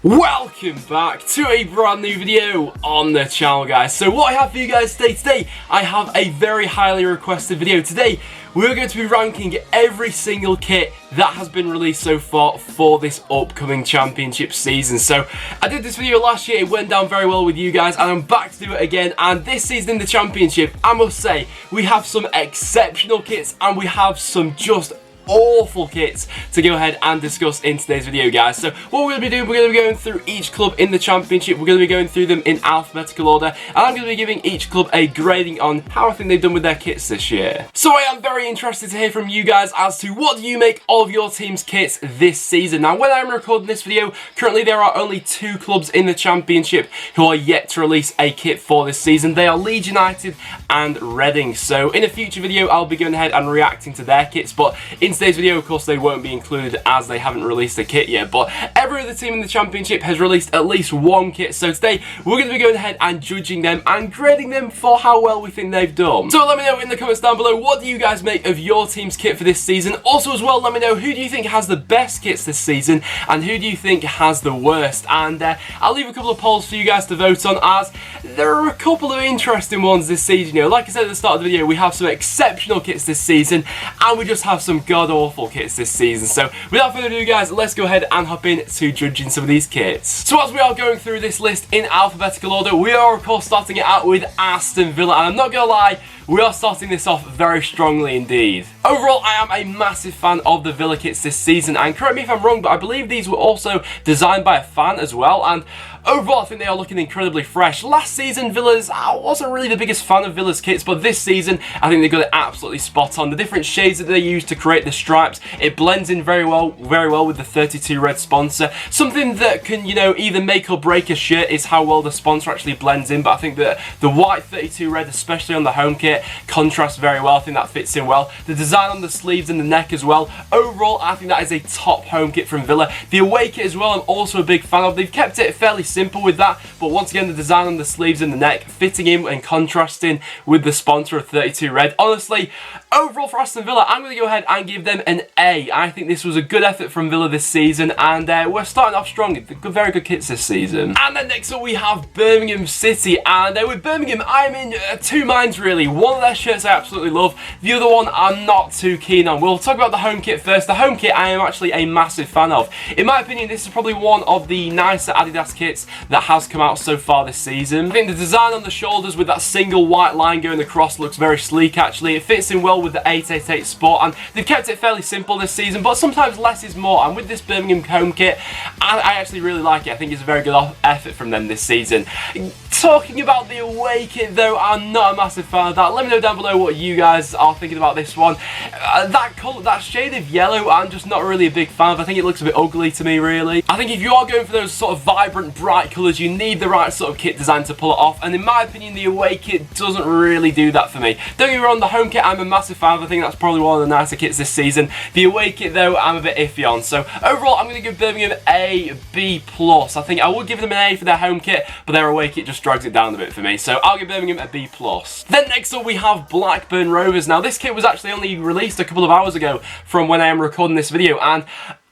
Welcome back to a brand new video on the channel, guys. So what I have for you guys today, I have a very highly requested video. Today, we're going to be ranking every single kit that has been released so far for this upcoming championship season. So I did this video last year, it went down very well with you guys, and I'm back to do it again. And this season in the championship, I must say, we have some exceptional kits and we have some just awful kits to go ahead and discuss in today's video, guys. So what we're going to be doing, we're going to be going through each club in the championship. We're going to be going through them in alphabetical order, and I'm going to be giving each club a grading on how I think they've done with their kits this year. So I am very interested to hear from you guys as to what do you make of your team's kits this season. Now, when I'm recording this video, currently there are only 2 clubs in the championship who are yet to release a kit for this season. They are Leeds United and Reading. So in a future video, I'll be going ahead and reacting to their kits, but in today's video, of course, they won't be included as they haven't released a kit yet, but every other team in the championship has released at least one kit. So today we're going to be going ahead and judging them and grading them for how well we think they've done. So let me know in the comments down below, what do you guys make of your team's kit for this season? Also as well, let me know, who do you think has the best kits this season and who do you think has the worst? And I'll leave a couple of polls for you guys to vote on, as there are a couple of interesting ones this season. You know, like I said at the start of the video, we have some exceptional kits this season and we just have some god-awful kits this season. So without further ado, guys, let's go ahead and hop in to judging some of these kits. So as we are going through this list in alphabetical order, we are of course starting it out with Aston Villa, and I'm not gonna lie, we are starting this off very strongly indeed. Overall, I am a massive fan of the Villa kits this season, and correct me if I'm wrong, but I believe these were also designed by a fan as well, and overall I think they are looking incredibly fresh. Last season, I wasn't really the biggest fan of Villa's kits, but this season I think they got it absolutely spot on. The different shades that they use to create the stripes, it blends in very well with the 32 red sponsor. Something that can, you know, either make or break a shirt is how well the sponsor actually blends in, but I think that the white 32 red, especially on the home kit, contrasts very well. I think that fits in well. The design on the sleeves and the neck as well. Overall, I think that is a top home kit from Villa. The away kit as well, I'm also a big fan of. They've kept it fairly simple with that, but once again, the design on the sleeves and the neck fitting in and contrasting with the sponsor of 32 red. Honestly, overall for Aston Villa, I'm going to go ahead and give them an A. I think this was a good effort from Villa this season, and we're starting off strong. Very good kits this season. And then next up we have Birmingham City, and with Birmingham, I'm in 2 minds really. One of their shirts I absolutely love, the other one I'm not too keen on. We'll talk about the home kit first. The home kit I am actually a massive fan of. In my opinion, this is probably one of the nicer Adidas kits that has come out so far this season. I think the design on the shoulders with that single white line going across looks very sleek actually. It fits in well with the 888 Sport, and they've kept it fairly simple this season, but sometimes less is more, and with this Birmingham home kit, I actually really like it. I think it's a very good effort from them this season. Talking about the away kit though, I'm not a massive fan of that. Let me know down below what you guys are thinking about this one. That colour, that shade of yellow, I'm just not really a big fan of. I think it looks a bit ugly to me really. I think if you are going for those sort of vibrant, bright colours, you need the right sort of kit design to pull it off, and in my opinion, the away kit doesn't really do that for me. Don't get me wrong, the home kit I'm a massive fan of. I think that's probably one of the nicer kits this season. The away kit though, I'm a bit iffy on. So overall, I'm going to give Birmingham a B+. I think I would give them an A for their home kit, but their away kit just drags it down a bit for me. So I'll give Birmingham a B+. Then next up we have Blackburn Rovers. Now this kit was actually only released a couple of hours ago from when I am recording this video, and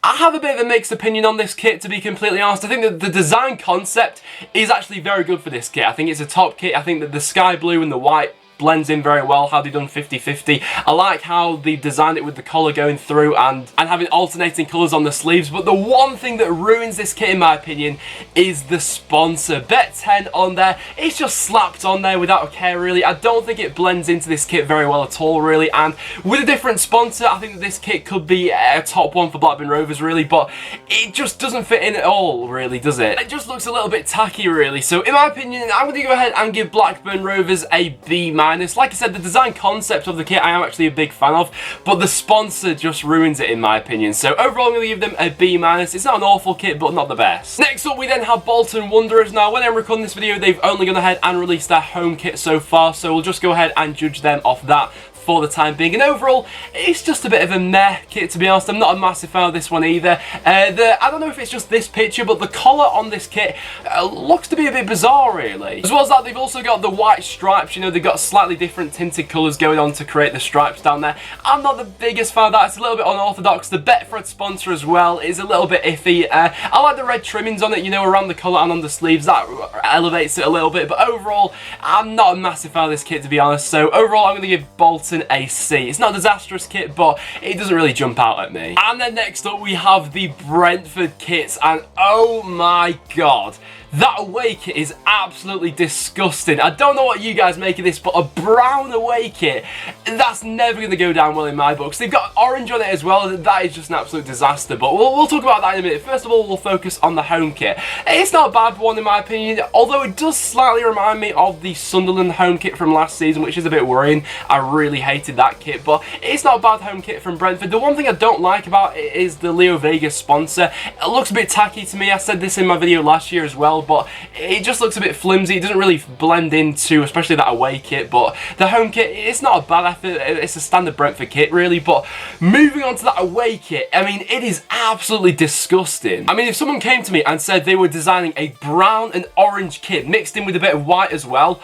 I have a bit of a mixed opinion on this kit, to be completely honest. I think that the design concept is actually very good for this kit. I think it's a top kit. I think that the sky blue and the white blends in very well, how they've done 50-50. I like how they've designed it with the collar going through and having alternating colours on the sleeves, but the one thing that ruins this kit in my opinion is the sponsor. Bet 10 on there, it's just slapped on there without a care really. I don't think it blends into this kit very well at all really, and with a different sponsor, I think that this kit could be a top one for Blackburn Rovers really, but it just doesn't fit in at all really, does it? It just looks a little bit tacky really. So in my opinion, I'm going to go ahead and give Blackburn Rovers a B-. Like I said, the design concept of the kit I am actually a big fan of, but the sponsor just ruins it in my opinion. So overall, I'm going to give them a B-. It's not an awful kit, but not the best. Next up, we then have Bolton Wanderers. Now, when I'm recording this video, they've only gone ahead and released their home kit so far, so we'll just go ahead and judge them off that for the time being. And overall, it's just a bit of a meh kit, to be honest. I'm not a massive fan of this one either. I don't know if it's just this picture, but the collar on this kit looks to be a bit bizarre, really. As well as that, they've also got the white stripes. You know, they've got slightly different tinted colours going on to create the stripes down there. I'm not the biggest fan of that. It's a little bit unorthodox. The Betfred sponsor as well is a little bit iffy. I like the red trimmings on it, you know, around the collar and on the sleeves. That elevates it a little bit, but overall, I'm not a massive fan of this kit, to be honest. So overall, I'm going to give Bolton a C. It's not a disastrous kit, but it doesn't really jump out at me. And then next up, we have the Brentford kits, and oh my god, that away kit is absolutely disgusting. I don't know what you guys make of this, but a brown away kit, that's never going to go down well in my books. They've got orange on it as well. That is just an absolute disaster, but we'll talk about that in a minute. First of all, we'll focus on the home kit. It's not a bad one in my opinion, although it does slightly remind me of the Sunderland home kit from last season, which is a bit worrying. I really hated that kit, but it's not a bad home kit from Brentford. The one thing I don't like about it is the Leo Vegas sponsor. It looks a bit tacky to me. I said this in my video last year as well, but it just looks a bit flimsy. It doesn't really blend into, especially that away kit, but the home kit, it's not a bad effort. It's a standard Brentford kit, really, but moving on to that away kit, I mean, it is absolutely disgusting. I mean, if someone came to me and said they were designing a brown and orange kit mixed in with a bit of white as well,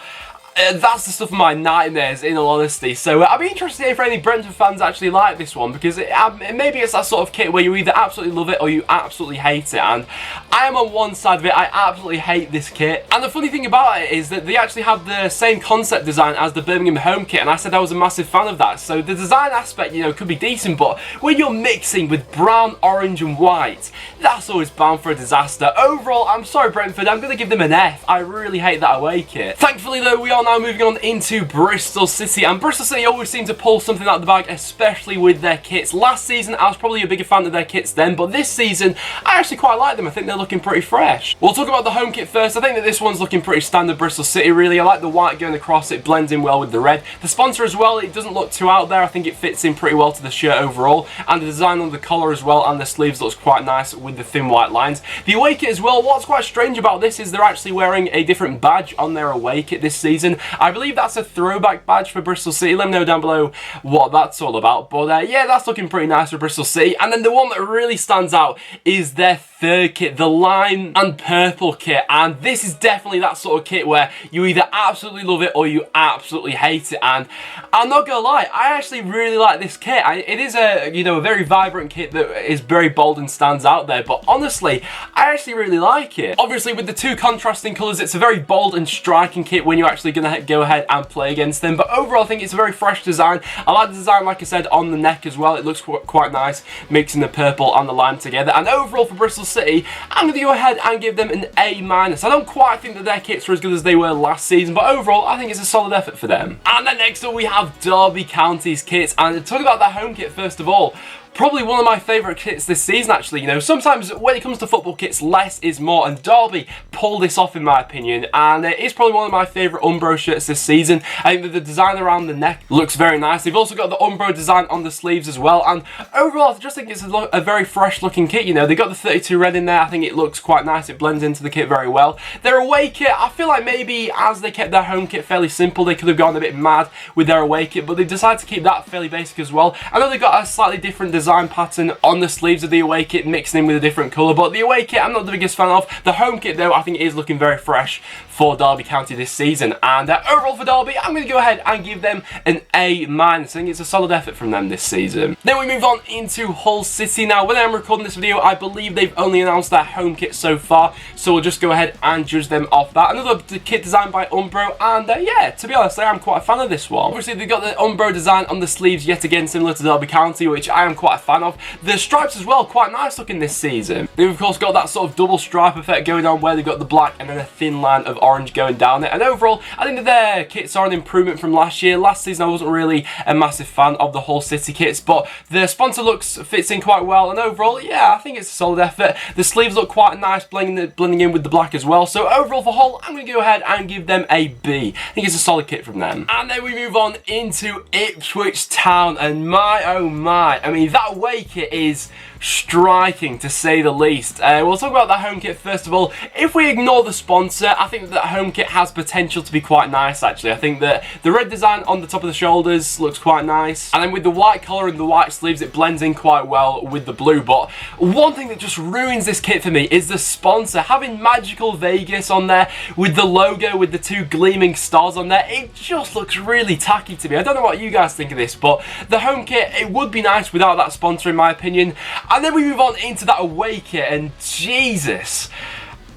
that's the stuff of my nightmares, in all honesty. So I'd be interested to hear if any Brentford fans actually like this one, because maybe it's that sort of kit where you either absolutely love it or you absolutely hate it, and I am on one side of it. I absolutely hate this kit. And the funny thing about it is that they actually have the same concept design as the Birmingham home kit, and I said I was a massive fan of that. So the design aspect, you know, could be decent, but when you're mixing with brown, orange and white, that's always bound for a disaster. Overall, I'm sorry Brentford, I'm going to give them an F. I really hate that away kit. Thankfully though, we are now moving on into Bristol City, and Bristol City always seem to pull something out of the bag, especially with their kits. Last season I was probably a bigger fan of their kits then, but this season I actually quite like them. I think they're looking pretty fresh. We'll talk about the home kit first. I think that this one's looking pretty standard Bristol City, really. I like the white going across, it blends in well with the red. The sponsor as well, it doesn't look too out there. I think it fits in pretty well to the shirt overall, and the design on the collar as well and the sleeves looks quite nice with the thin white lines. The away kit as well, what's quite strange about this is they're actually wearing a different badge on their away kit this season. I believe that's a throwback badge for Bristol City. Let me know down below what that's all about. But yeah, that's looking pretty nice for Bristol City. And then the one that really stands out is their third kit, the lime and purple kit. And this is definitely that sort of kit where you either absolutely love it or you absolutely hate it. And I'm not gonna lie, I actually really like this kit. It is a, you know, a very vibrant kit that is very bold and stands out there. But honestly, I actually really like it. Obviously, with the two contrasting colours, it's a very bold and striking kit when you're actually gonna go ahead and play against them. But overall, I think it's a very fresh design. I like the design, like I said, on the neck as well. It looks quite nice, mixing the purple and the lime together. And overall for Bristol City, I'm going to go ahead and give them an A-. I don't quite think that their kits are as good as they were last season, but overall, I think it's a solid effort for them. And then next up, we have Derby County's kits. And talking about their home kit first of all, probably one of my favourite kits this season, actually. You know, sometimes when it comes to football kits, less is more, and Derby pulled this off in my opinion, and it's probably one of my favourite Umbro shirts this season. I think that the design around the neck looks very nice. They've also got the Umbro design on the sleeves as well, and overall I just think it's a very fresh looking kit. You know, they got the 32 red in there. I think it looks quite nice. It blends into the kit very well. Their away kit, I feel like maybe as they kept their home kit fairly simple, they could have gone a bit mad with their away kit, but they decided to keep that fairly basic as well. I know they got a slightly different design pattern on the sleeves of the away kit, mixed in with a different colour, but the away kit I'm not the biggest fan of. The home kit though, I think it is looking very fresh for Derby County this season, and overall for Derby, I'm going to go ahead and give them an A-. I think it's a solid effort from them this season. Then we move on into Hull City. Now, when I'm recording this video, I believe they've only announced their home kit so far, so we'll just go ahead and judge them off that. Another kit designed by Umbro, and yeah, to be honest, I am quite a fan of this one. Obviously, they've got the Umbro design on the sleeves, yet again similar to Derby County, which I am quite a fan of. The stripes as well, quite nice looking this season. They've of course got that sort of double stripe effect going on where they've got the black and then a thin line of orange going down it. And overall, I think that their kits are an improvement from last year. Last season, I wasn't really a massive fan of the Hull City kits, but the sponsor fits in quite well. And overall, yeah, I think it's a solid effort. The sleeves look quite nice, blending in with the black as well. So overall for Hull, I'm going to go ahead and give them a B. I think it's a solid kit from them. And then we move on into Ipswich Town, and my oh my, I mean that away kit is striking to say the least. We'll talk about that home kit first of all. If we ignore the sponsor, I think that home kit has potential to be quite nice actually. I think that the red design on the top of the shoulders looks quite nice, and then with the white collar and the white sleeves it blends in quite well with the blue. But one thing that just ruins this kit for me is the sponsor. Having Magical Vegas on there with the logo with the two gleaming stars on there, it just looks really tacky to me. I don't know what you guys think of this, but the home kit, it would be nice without that sponsor in my opinion. And then we move on into that away kit, and Jesus,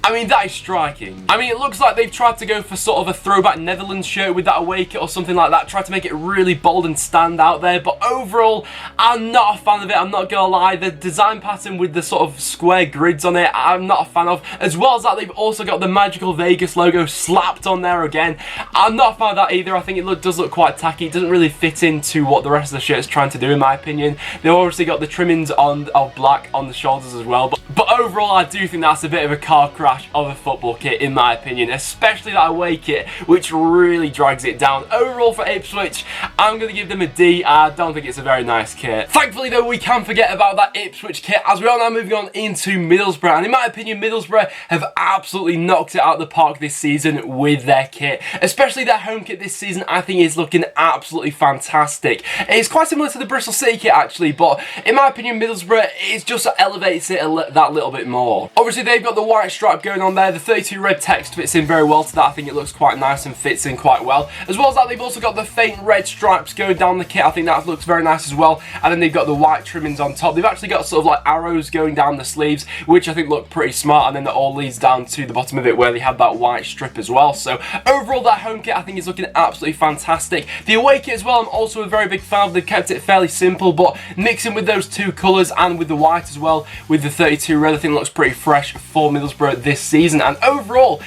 I mean, that is striking. I mean, it looks like they've tried to go for sort of a throwback Netherlands shirt with that away kit or something like that, tried to make it really bold and stand out there, but overall, I'm not a fan of it, I'm not gonna lie. The design pattern with the sort of square grids on it, I'm not a fan of. As well as that, they've also got the Magical Vegas logo slapped on there again. I'm not a fan of that either. I think it does look quite tacky. It doesn't really fit into what the rest of the shirt is trying to do, in my opinion. They've obviously got the trimmings of black on the shoulders as well, but overall, I do think that's a bit of a car crash of a football kit in my opinion, especially that away kit, which really drags it down. Overall for Ipswich, I'm going to give them a D. I don't think it's a very nice kit. Thankfully though, we can forget about that Ipswich kit as we are now moving on into Middlesbrough, and in my opinion Middlesbrough have absolutely knocked it out of the park this season with their kit, especially their home kit this season. I think is looking absolutely fantastic. It's quite similar to the Bristol City kit actually, but in my opinion Middlesbrough, it just elevates it that little bit more. Obviously they've got the white stripe going on there. The 32 red text fits in very well to that. I think it looks quite nice and fits in quite well. As well as that, they've also got the faint red stripes going down the kit. I think that looks very nice as well. And then they've got the white trimmings on top. They've actually got sort of like arrows going down the sleeves, which I think look pretty smart. And then that all leads down to the bottom of it where they have that white strip as well. So overall, that home kit I think is looking absolutely fantastic. The away kit as well, I'm also a very big fan of. They've kept it fairly simple, but mixing with those two colours and with the white as well, with the 32 red, I think looks pretty fresh for Middlesbrough this season. And overall,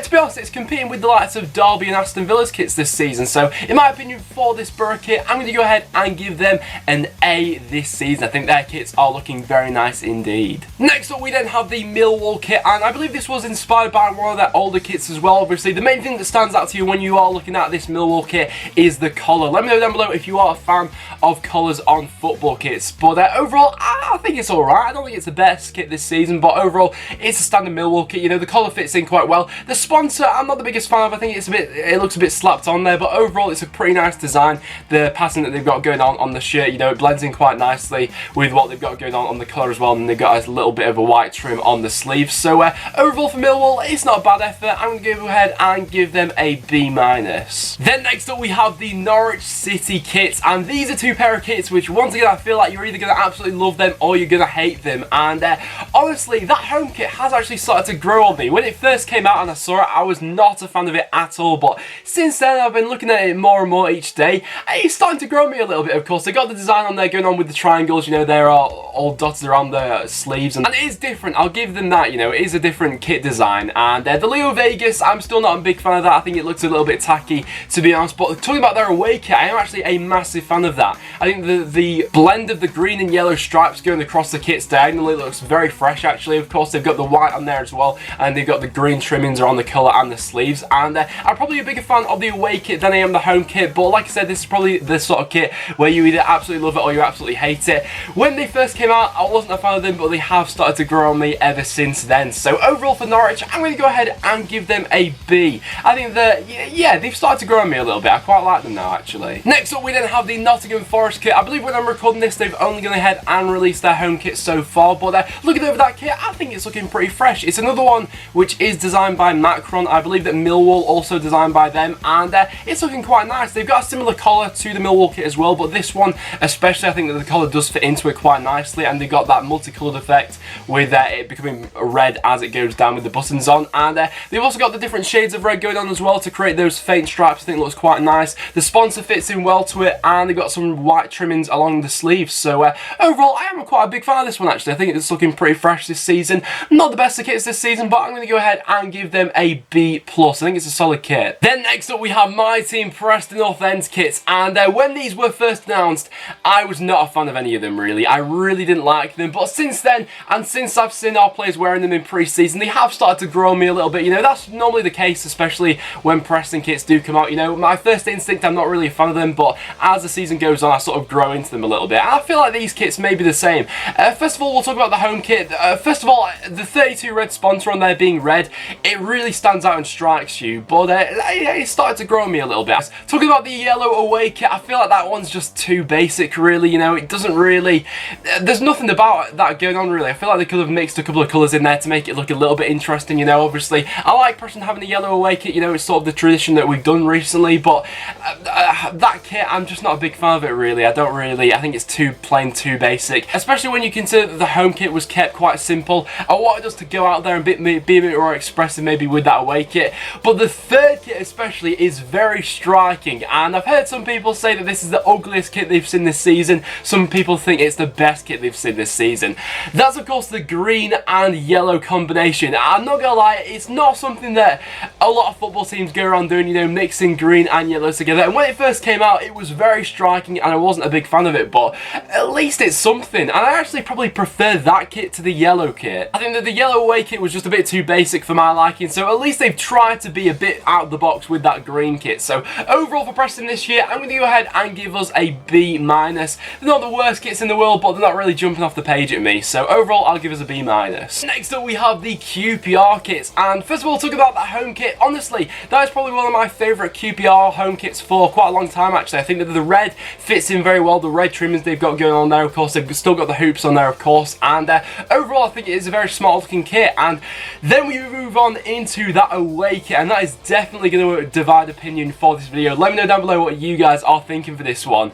to be honest, it's competing with the likes of Derby and Aston Villa's kits this season. So in my opinion, for this Borough kit, I'm going to go ahead and give them an A this season. I think their kits are looking very nice indeed. Next up, we then have the Millwall kit, and I believe this was inspired by one of their older kits as well. Obviously, the main thing that stands out to you when you are looking at this Millwall kit is the collar. Let me know down below if you are a fan of collars on football kits. But overall, I think it's alright. I don't think it's the best kit this season, but overall, it's a standard Millwall kit. You know, the collar fits in quite well. The sponsor, I'm not the biggest fan of. I think it looks a bit slapped on there, but overall, it's a pretty nice design. The pattern that they've got going on the shirt, you know, it blends in quite nicely with what they've got going on the collar as well, and they've got a little bit of a white trim on the sleeves. So overall for Millwall, it's not a bad effort. I'm going to go ahead and give them a B-. Then next up, we have the Norwich City kits, and these are two pair of kits which, once again, I feel like you're either going to absolutely love them or you're going to hate them. And honestly, that home kit has actually started to grow on me. When it first came out and I saw it, I was not a fan of it at all, but since then I've been looking at it more and more each day. It's starting to grow on me a little bit. Of course, they got the design on there going on with the triangles, you know, they're all dotted around the sleeves, and it is different. I'll give them that, you know, it is a different kit design. And the Leo Vegas, I'm still not a big fan of that. I think it looks a little bit tacky, to be honest, but talking about their away kit, I am actually a massive fan of that. I think the blend of the green and yellow stripes going across the kits diagonally looks very fresh actually. Of course, they've got the white on there as well, and they've got the green trimmings around the collar and the sleeves. And I'm probably a bigger fan of the away kit than I am the home kit, but like I said, this is probably the sort of kit where you either absolutely love it or you absolutely hate it. When they first came out, I wasn't a fan of them, but they have started to grow on me ever since then. So overall for Norwich, I'm going to go ahead and give them a B. I think that, yeah, they've started to grow on me a little bit. I quite like them now actually. Next up, we then have the Nottingham Forest kit. I believe when I'm recording this, they've only gone ahead and released their home kit so far, but looking over that kit, I think it's looking pretty fresh. It's another one which is designed by Macron. I believe that Millwall also designed by them, and it's looking quite nice. They've got a similar collar to the Millwall kit as well, but this one especially, I think that the collar does fit into it quite nicely, and they've got that multicoloured effect with it becoming red as it goes down with the buttons on. And they've also got the different shades of red going on as well to create those faint stripes. I think it looks quite nice. The sponsor fits in well to it, and they've got some white trimmings along the sleeves. So overall, I am quite a big fan of this one actually. I think it's looking pretty fresh this season. Not the best of kits this this season, but I'm going to go ahead and give them a B+. I think it's a solid kit. Then next up we have my team, Preston North End's kits, and when these were first announced, I was not a fan of any of them really. I really didn't like them, but since then, and since I've seen our players wearing them in pre-season, they have started to grow on me a little bit. You know, that's normally the case, especially when Preston kits do come out. You know, my first instinct, I'm not really a fan of them, but as the season goes on, I sort of grow into them a little bit. And I feel like these kits may be the same. First of all, we'll talk about the home kit. First of all, the 32 red sponsor on there being red, it really stands out and strikes you, but it started to grow on me a little bit. Talking about the yellow away kit, I feel like that one's just too basic really. You know, it doesn't really, there's nothing about that going on really. I feel like they could have mixed a couple of colours in there to make it look a little bit interesting. You know, obviously I like Preston having a yellow away kit, you know, it's sort of the tradition that we've done recently, but that kit, I'm just not a big fan of it really. I think it's too plain, too basic, especially when you consider that the home kit was kept quite simple. I wanted us to go out there and be a bit more expressive maybe with that away kit, but the third kit especially is very striking, and I've heard some people say that this is the ugliest kit they've seen this season. Some people think it's the best kit they've seen this season. That's of course the green and yellow combination. I'm not gonna lie, it's not something that a lot of football teams go around doing, you know, mixing green and yellow together, and when it first came out it was very striking and I wasn't a big fan of it, but at least it's something, and I actually probably prefer that kit to the yellow kit. I think that the yellow away kit was just a bit too basic for my liking, so at least they've tried to be a bit out of the box with that green kit. So overall for Preston this year, I'm going to go ahead and give us a B-. They're not the worst kits in the world, but they're not really jumping off the page at me, so overall I'll give us a B-. Next up we have the QPR kits, and first of all, talk about that home kit. Honestly, that is probably one of my favourite QPR home kits for quite a long time actually. I think that the red fits in very well, the red trimmings they've got going on there, of course they've still got the hoops on there of course, and overall I think it is a very smart looking kit. And then we move on into that away kit, and that is definitely going to divide opinion for this video. Let me know down below what you guys are thinking for this one.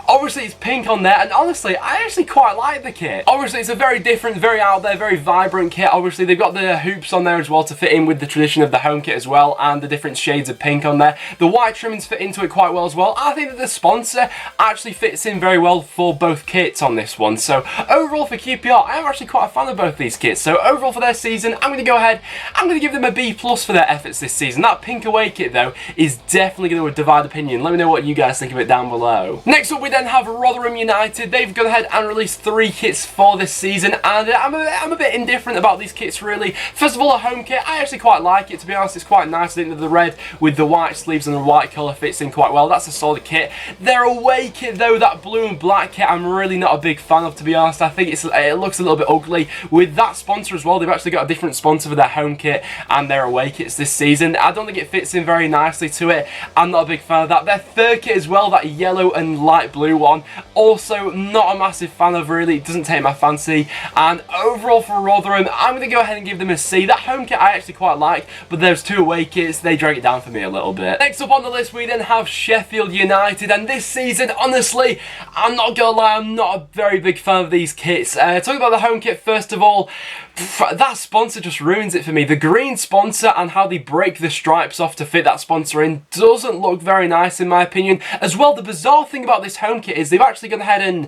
Obviously it's pink on there, and honestly I actually quite like the kit. Obviously it's a very different, very out there, very vibrant kit. Obviously they've got the hoops on there as well to fit in with the tradition of the home kit as well, and the different shades of pink on there. The white trimmings fit into it quite well as well. I think that the sponsor actually fits in very well for both kits on this one. So overall for QPR, I am actually quite a fan of both these kits. So overall for their season, I'm going to go ahead, I'm going to give them a B+ for their efforts this season. That pink away kit though is definitely going to divide opinion. Let me know what you guys think of it down below. Next up we then have Rotherham United. They've gone ahead and released 3 kits for this season, and I'm a bit indifferent about these kits really. First of all, a home kit, I actually quite like it, to be honest. It's quite nice. I think that the red with the white sleeves and the white colour fits in quite well. That's a solid kit. Their away kit though, that blue and black kit, I'm really not a big fan of, to be honest. I think it looks a little bit ugly with that sponsor as well. They've actually got a different sponsor for their home kit and their away kits this season. I don't think it fits in very nicely to it. I'm not a big fan of that. Their third kit as well, that yellow and light blue one, also not a massive fan of really. It doesn't take my fancy. And overall for Rotherham, I'm going to go ahead and give them a C. That home kit I actually quite like, but those 2 away kits, they drag it down for me a little bit. Next up on the list we then have Sheffield United, and this season honestly I'm not gonna lie, I'm not a very big fan of these kits. Talking about the home kit first of all, that sponsor just ruins it for me. The green sponsor and how they break the stripes off to fit that sponsor in doesn't look very nice in my opinion. As well, the bizarre thing about this home kit is they've actually gone ahead and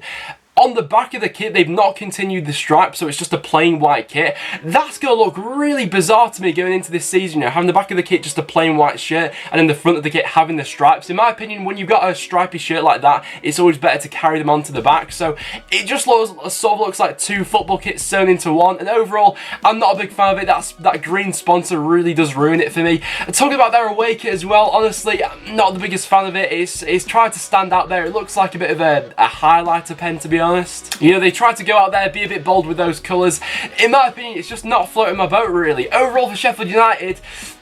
on the back of the kit, they've not continued the stripes, so it's just a plain white kit. That's going to look really bizarre to me going into this season, you know, having the back of the kit just a plain white shirt, and then the front of the kit having the stripes. In my opinion, when you've got a stripy shirt like that, it's always better to carry them onto the back, so it just sort of looks like 2 football kits sewn into one, and overall, I'm not a big fan of it. That green sponsor really does ruin it for me. And talking about their away kit as well, honestly, I'm not the biggest fan of it. It's tried to stand out there. It looks like a bit of a highlighter pen, to be honest. You know, they tried to go out there, be a bit bold with those colours. In my opinion, it's just not floating my boat really. Overall for Sheffield United,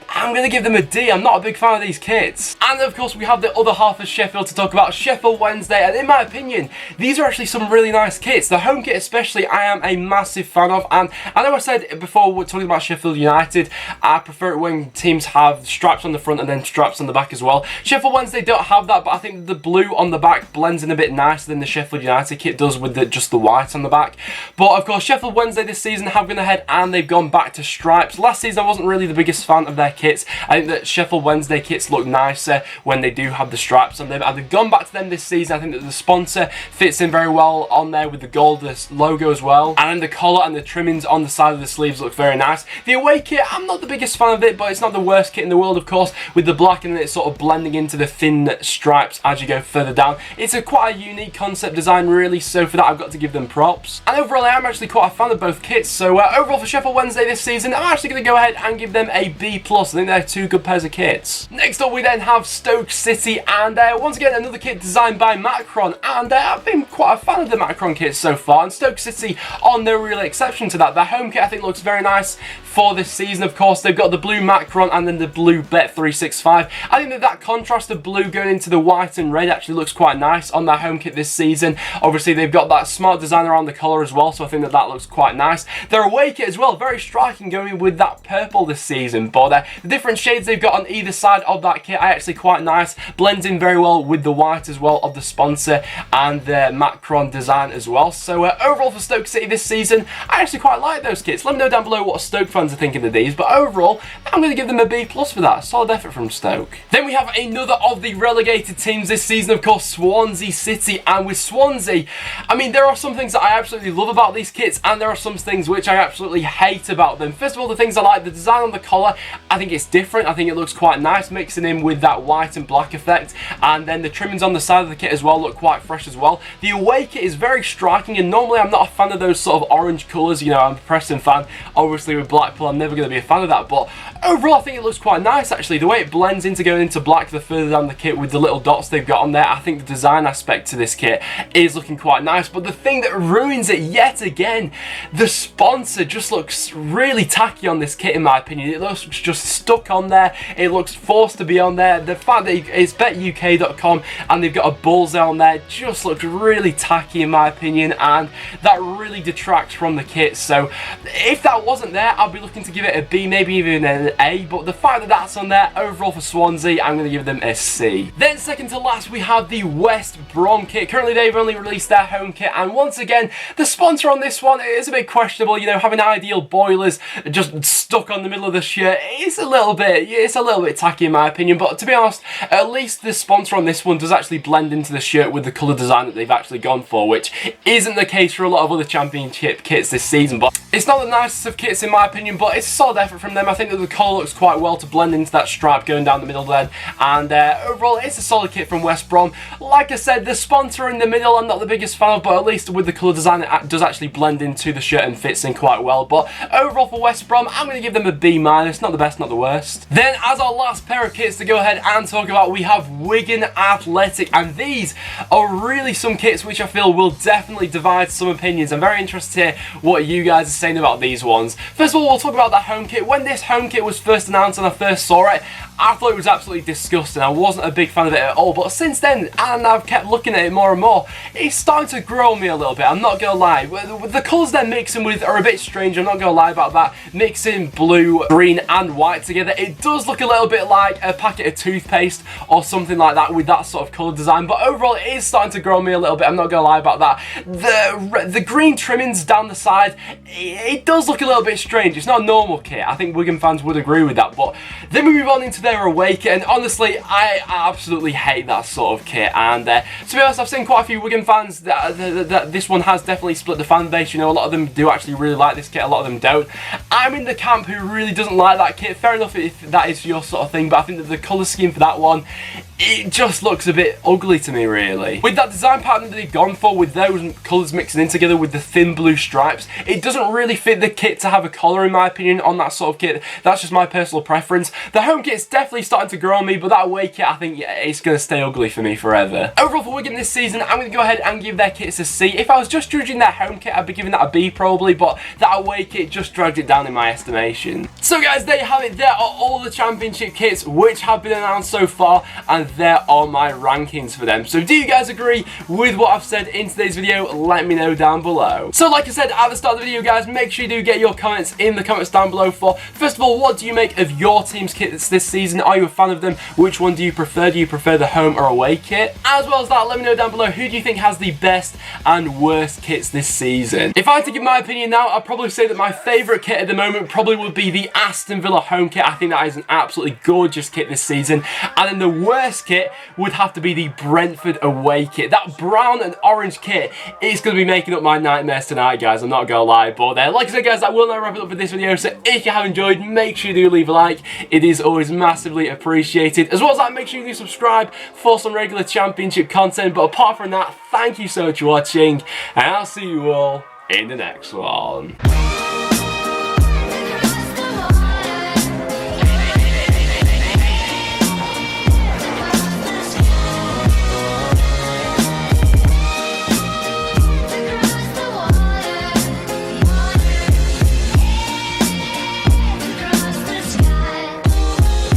I'm going to give them a D. I'm not a big fan of these kits. And of course we have the other half of Sheffield to talk about, Sheffield Wednesday, and in my opinion these are actually some really nice kits. The home kit especially I am a massive fan of, and I know I said before we're talking about Sheffield United, I prefer it when teams have stripes on the front and then stripes on the back as well. Sheffield Wednesday don't have that, but I think the blue on the back blends in a bit nicer than the Sheffield United kit does with just the white on the back. But of course Sheffield Wednesday this season have gone ahead and they've gone back to stripes. Last season I wasn't really the biggest fan of their kits. I think that Sheffield Wednesday kits look nicer when they do have the stripes on them, and they've gone back to them this season. I think that the sponsor fits in very well on there with the gold logo as well, and then the collar and the trimmings on the side of the sleeves look very nice. The away kit, I'm not the biggest fan of it, but it's not the worst kit in the world, of course, with the black and then it's sort of blending into the thin stripes as you go further down. It's quite a unique concept design, really, so for that I've got to give them props. And overall, I am actually quite a fan of both kits, so overall for Sheffield Wednesday this season, I'm actually going to go ahead and give them a B+. I think they're two good pairs of kits. Next up, we then have Stoke City, and once again, another kit designed by Macron, and I've been quite a fan of the Macron kits so far, and Stoke City are no real exception to that. Their home kit, I think, looks very nice for this season. Of course, they've got the blue Macron and then the blue Bet365. I think that contrast of blue going into the white and red actually looks quite nice on their home kit this season. Obviously, they've got that smart design around the collar as well, so I think that looks quite nice. Their away kit as well, very striking, going with that purple this season, but the different shades they've got on either side of that kit are actually quite nice. Blends in very well with the white as well of the sponsor and the Macron design as well. So overall for Stoke City this season, I actually quite like those kits. Let me know down below what Stoke fans are thinking of these, but overall, I'm going to give them a B+ for that. Solid effort from Stoke. Then we have another of the relegated teams this season, of course, Swansea City. And with Swansea, I mean, there are some things that I absolutely love about these kits, and there are some things which I absolutely hate about them. First of all, the things I like, the design on the collar, I think it's different. I think it looks quite nice, mixing in with that white and black effect. And then the trimmings on the side of the kit as well look quite fresh as well. The away kit is very striking, and normally I'm not a fan of those sort of orange colours. You know, I'm a Preston fan. Obviously with Blackpool, I'm never going to be a fan of that, but overall I think it looks quite nice actually. The way it blends into going into black the further down the kit with the little dots they've got on there, I think the design aspect to this kit is looking quite nice. But the thing that ruins it yet again, the sponsor just looks really tacky on this kit in my opinion. It looks just stuck on there, it looks forced to be on there. The fact that it's betuk.com and they've got a bullseye on there just looks really tacky in my opinion, and that really detracts from the kit. So if that wasn't there, I'd be looking to give it a B, maybe even an A, but the fact that that's on there, overall for Swansea, I'm going to give them a C. Then second to last, we have the West Brom kit. Currently, they've only released their home kit, and once again, the sponsor on this one is a bit questionable. You know, having Ideal Boilers just stuck on the middle of the shirt, it's a little bit tacky in my opinion, but to be honest, at least the sponsor on this one does actually blend into the shirt with the colour design that they've actually gone for, which isn't the case for a lot of other championship kits this season. But it's not the nicest of kits in my opinion, but it's a solid effort from them. I think that the collar looks quite well to blend into that stripe going down the middle there, and overall it's a solid kit from West Brom. Like I said, the sponsor in the middle I'm not the biggest fan of, but at least with the colour design it does actually blend into the shirt and fits in quite well. But overall for West Brom, I'm going to give them a B-, not the best, not the worst. Then as our last pair of kits to go ahead and talk about, we have Wigan Athletic, and these are really some kits which I feel will definitely divide some opinions. I'm very interested to hear what you guys are saying about these ones. First of all, we'll talk about the home kit. When this home kit was first announced and I first saw it, I thought it was absolutely disgusting. I wasn't a big fan of it at all, but since then, and I've kept looking at it more and more, it's starting to grow on me a little bit, I'm not going to lie. The colours they're mixing with are a bit strange, I'm not going to lie about that. Mixing blue, green and white together, it does look a little bit like a packet of toothpaste or something like that with that sort of colour design, but overall it is starting to grow on me a little bit, I'm not going to lie about that. The green trimmings down the side, it does look a little bit strange. It's not a normal kit. I think Wigan fans would agree with that, but then we move on into their away kit, and honestly I absolutely hate that sort of kit. And to be honest, I've seen quite a few Wigan fans that this one has definitely split the fan base. You know, a lot of them do actually really like this kit, a lot of them don't. I'm in the camp who really doesn't like that kit. Fair enough if that is your sort of thing, but I think that the colour scheme for that one, it just looks a bit ugly to me really. With that design pattern that they've gone for, with those colours mixing in together with the thin blue stripes, it doesn't really fit the kit to have a collar in my opinion on that sort of kit. That's just my personal preference. The home kit's definitely starting to grow on me, but that away kit, I think, yeah, it's going to stay ugly for me forever. Overall for Wigan this season, I'm going to go ahead and give their kits a C. If I was just judging their home kit, I'd be giving that a B probably, but that away kit just dragged it down in my estimation. So guys, there you have it. There are all the championship kits which have been announced so far, and there are my rankings for them. So do you guys agree with what I've said in today's video? Let me know down below. So like I said at the start of the video, guys, make sure you do get your comments in the comments down below for, first of all, what do you make of your team's kits this season? Are you a fan of them? Which one do you prefer? Do you prefer the home or away kit? As well as that, let me know down below, who do you think has the best and worst kits this season? If I had to give my opinion now, I'd probably say that my favourite kit at the moment probably would be the Aston Villa home kit. I think that is an absolutely gorgeous kit this season. And then the worst kit would have to be the Brentford away kit. That brown and orange kit is going to be making up my nightmares tonight, guys. I'm not going to lie. But like I said, guys, I will now wrap it up for this video. So if you have enjoyed, make sure you do leave a like. It is always massively appreciated. As well as that, make sure you do subscribe for some regular Championship content. But apart from that, thank you so much for watching. And I'll see you all in the next one.